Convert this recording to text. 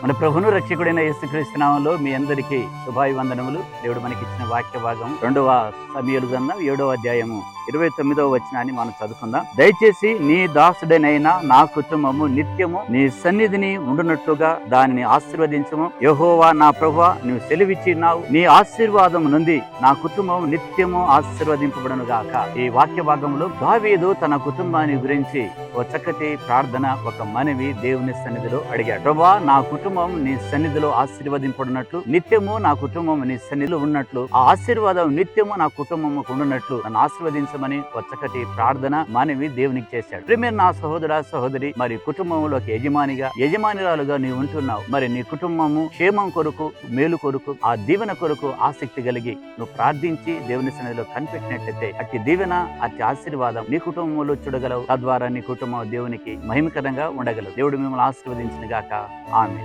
మన ప్రభును రక్షకుడైన యేసుక్రీస్తు నామములో మీ అందరికీ శుభాభివందనములు. దేవుడు మనకి ఇచ్చిన వాక్య భాగం 2వ సమూయేలు గ్రంథం 7వ అధ్యాయము 29వ వచనాన్ని మనం చదువుకుందాం. దయచేసి నీ దాసుడనైన నా కుటుంబము నిత్యము నీ సన్నిధిని ఉండునట్లుగా దానిని ఆశీర్వదించము. యెహోవా నా ప్రభువా, నువ్వు సెలవిచ్చినావు, నీ ఆశీర్వాదం నుండి నా కుటుంబం నిత్యము ఆశీర్వదింపబడును గాక. ఈ వాక్య భాగంలో దావీదు తన కుటుంబాన్ని గురించి ఒక చక్కటి ప్రార్థన, ఒక మనవి దేవుని సన్నిధిలో అడిగాడు. ప్రభువా, నా కుటుంబం నీ సన్నిధిలో ఆశీర్వదింపడినట్లు, నిత్యము నా కుటుంబం నీ సన్నిధిలో ఉన్నట్లు, ఆ ఆశీర్వాదం నిత్యము నా కుటుంబము ఉన్నట్లు నన్ను ఆశీర్వదించమని ఒక చక్కటి ప్రార్థన, మనవి దేవునికి చేశాడు. ప్రియమైన నా సహోదర సహోదరి, మరి కుటుంబంలోకి యజమానిరాలుగా నీవు ఉంటున్నావు. మరి నీ కుటుంబము క్షేమం కొరకు, మేలు కొరకు, ఆ దీవెన కొరకు ఆసక్తి కలిగి నువ్వు ప్రార్థించి దేవుని సన్నిధిలో కనిపెట్టినట్లయితే అట్టి దీవెన, అట్టి ఆశీర్వాదం నీ కుటుంబంలో చూడగలవు. తద్వారా నీ కుటుంబం దేవునికి మహిమకరంగా ఉండగలవు. దేవుడు మిమ్మల్ని ఆశీర్వదించిన గాక. ఆమేన్.